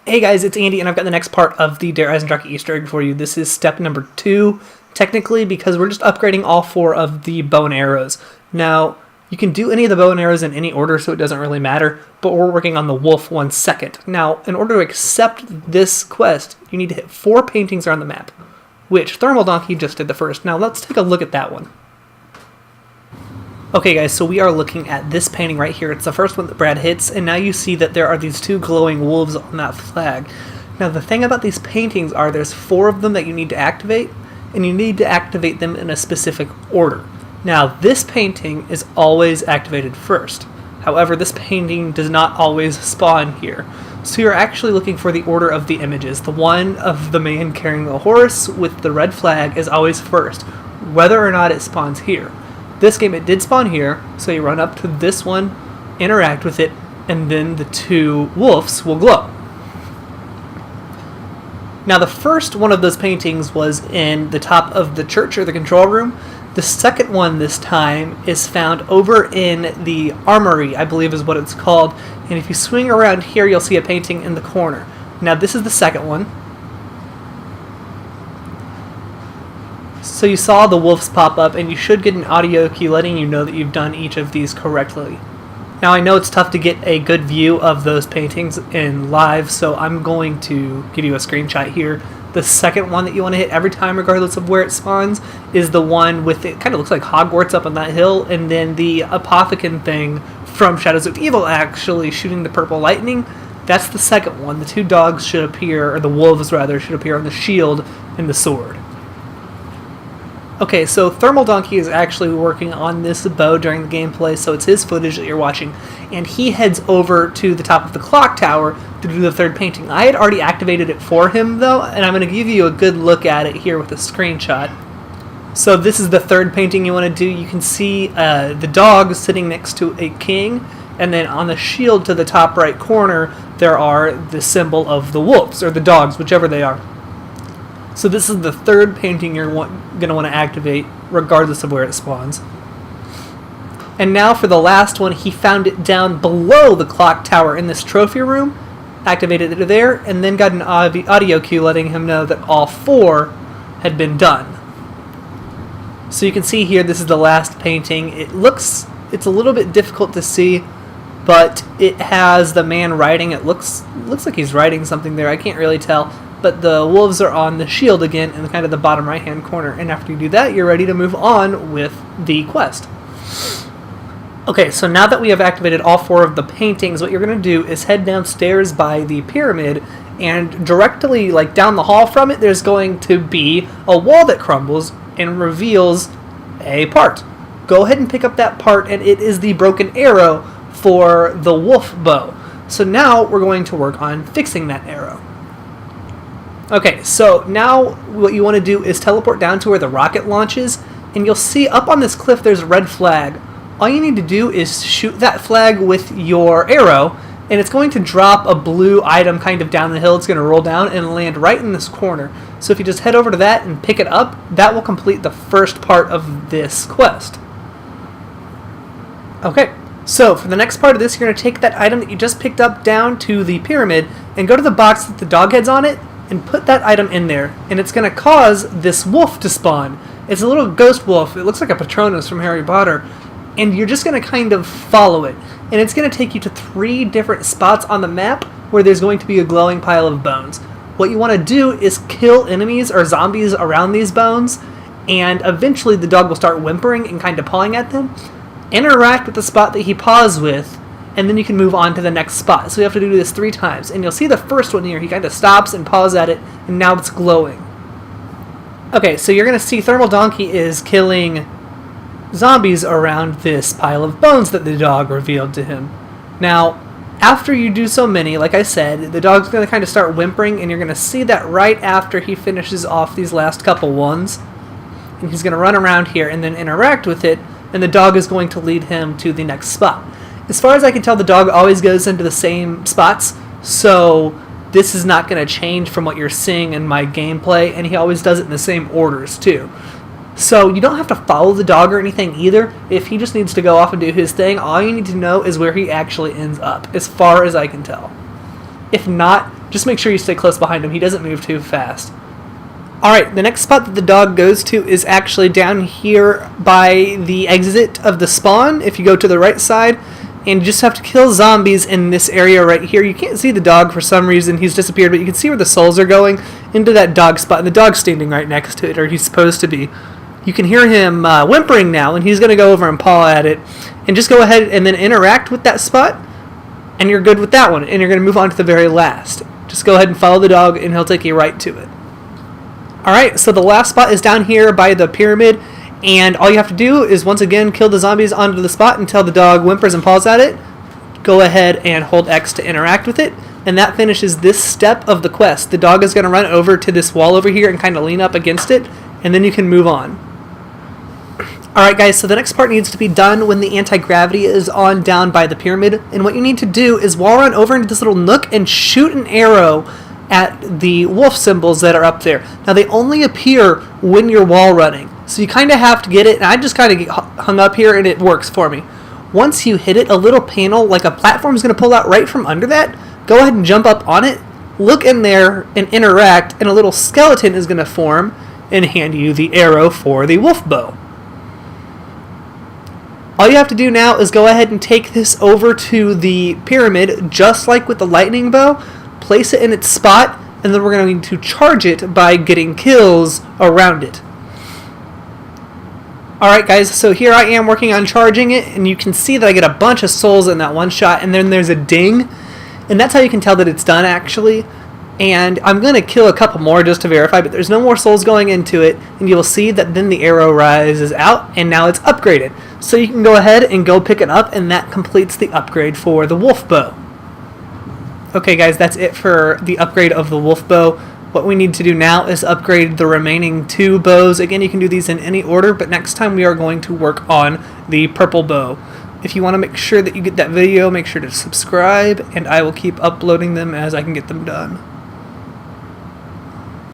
Hey guys, it's Andy, and I've got the next part of the Dare Eisendrache Easter egg for you. This is step number 2, technically, because we're just upgrading all 4 of the bow and arrows. Now, you can do any of the bow and arrows in any order, so it doesn't really matter, but we're working on the wolf one second. Now, in order to accept this quest, you need to hit 4 paintings around the map, which Thermal Donkey just did the first. Now, let's take a look at that one. Okay guys, so we are looking at this painting right here. It's the first one that Brad hits, and now you see that there are these 2 glowing wolves on that flag. Now the thing about these paintings are there's 4 of them that you need to activate, and you need to activate them in a specific order. Now this painting is always activated first. However, this painting does not always spawn here. So you're actually looking for the order of the images. The one of the man carrying the horse with the red flag is always first, whether or not it spawns here. This game it did spawn here, so you run up to this one, interact with it, and then the 2 wolves will glow. Now the first one of those paintings was in the top of the church or the control room. The second one this time is found over in the armory, I believe is what it's called. And if you swing around here, you'll see a painting in the corner. Now this is the second one. So you saw the wolves pop up, and you should get an audio cue letting you know that you've done each of these correctly. Now I know it's tough to get a good view of those paintings in live, so I'm going to give you a screenshot here. The second one that you want to hit every time, regardless of where it spawns, is the one with, it kind of looks like Hogwarts up on that hill, and then the Apothecon thing from Shadows of Evil actually shooting the purple lightning. That's the second one. The 2 dogs should appear, or the wolves rather, should appear on the shield and the sword. Okay, so Thermal Donkey is actually working on this bow during the gameplay, so it's his footage that you're watching, and he heads over to the top of the clock tower to do the 3rd painting. I had already activated it for him, though, and I'm going to give you a good look at it here with a screenshot. So this is the 3rd painting you want to do. You can see the dog sitting next to a king, and then on the shield to the top right corner, there are the symbol of the wolves, or the dogs, whichever they are. So this is the 3rd painting you're going to want to activate, regardless of where it spawns. And now for the last one, he found it down below the clock tower in this trophy room, activated it there, and then got an audio cue letting him know that all 4 had been done. So you can see here, this is the last painting. It's a little bit difficult to see, but it has the man writing. It looks like he's writing something there. I can't really tell. But the wolves are on the shield again in kind of the bottom right hand corner, and after you do that, you're ready to move on with the quest. Okay, so now that we have activated all 4 of the paintings, what you're going to do is head downstairs by the pyramid, and directly down the hall from it, there's going to be a wall that crumbles and reveals a part. Go ahead and pick up that part, and it is the broken arrow for the wolf bow. So now we're going to work on fixing that arrow. Okay, so now what you want to do is teleport down to where the rocket launches, and you'll see up on this cliff there's a red flag. All you need to do is shoot that flag with your arrow, and it's going to drop a blue item kind of down the hill. It's going to roll down and land right in this corner. So if you just head over to that and pick it up, that will complete the first part of this quest. Okay, so for the next part of this, you're going to take that item that you just picked up down to the pyramid and go to the box with the dog heads on it, and put that item in there, and it's going to cause this wolf to spawn. It's a little ghost wolf. It looks like a Patronus from Harry Potter, and you're just going to kind of follow it. And it's going to take you to 3 different spots on the map where there's going to be a glowing pile of bones. What you want to do is kill enemies or zombies around these bones, and eventually the dog will start whimpering and kind of pawing at them. Interact with the spot that he paws with, and then you can move on to the next spot. So you have to do this 3 times. And you'll see the first one here. He kind of stops and paws at it, and now it's glowing. Okay, so you're going to see Thermal Donkey is killing zombies around this pile of bones that the dog revealed to him. Now, after you do so many, like I said, the dog's going to kind of start whimpering, and you're going to see that right after he finishes off these last couple ones. And he's going to run around here and then interact with it, and the dog is going to lead him to the next spot. As far as I can tell, the dog always goes into the same spots, so this is not going to change from what you're seeing in my gameplay, and he always does it in the same orders, too. So you don't have to follow the dog or anything either. If he just needs to go off and do his thing, all you need to know is where he actually ends up, as far as I can tell. If not, Just make sure you stay close behind him. He doesn't move too fast. Alright, the next spot that the dog goes to is actually down here by the exit of the spawn, if you go to the right side, and you just have to kill zombies in this area right here. You can't see the dog for some reason, he's disappeared, but you can see where the souls are going, into that dog spot, and the dog's standing right next to it, or he's supposed to be. You can hear him whimpering now, and he's going to go over and paw at it, and just go ahead and then interact with that spot, and you're good with that one, and you're going to move on to the very last. Just go ahead and follow the dog, and he'll take you right to it. Alright, so the last spot is down here by the pyramid, and all you have to do is once again kill the zombies onto the spot until the dog whimpers and paws at it. Go ahead and hold X to interact with it, and that finishes this step of the quest. The dog is going to run over to this wall over here and kind of lean up against it, and then you can move on. Alright guys, so the next part needs to be done when the anti-gravity is on down by the pyramid, and what you need to do is wall run over into this little nook and shoot an arrow at the wolf symbols that are up there. Now they only appear when you're wall running, so you kind of have to get it, and I just kind of get hung up here and it works for me. Once you hit it, a little panel like a platform is going to pull out right from under that. Go ahead and jump up on it, look in there and interact, and a little skeleton is going to form and hand you the arrow for the wolf bow. All you have to do now is go ahead and take this over to the pyramid, just like with the lightning bow. Place it in its spot, and then we're going to charge it by getting kills around it. Alright guys, so here I am working on charging it, and you can see that I get a bunch of souls in that one shot, and then there's a ding, and that's how you can tell that it's done actually. And I'm going to kill a couple more just to verify, but there's no more souls going into it, and you will see that then the arrow rises out, and now it's upgraded. So you can go ahead and go pick it up, and that completes the upgrade for the wolf bow. Okay guys, that's it for the upgrade of the wolf bow. What we need to do now is upgrade the remaining 2 bows. Again, you can do these in any order, but next time we are going to work on the purple bow. If you want to make sure that you get that video, make sure to subscribe, and I will keep uploading them as I can get them done.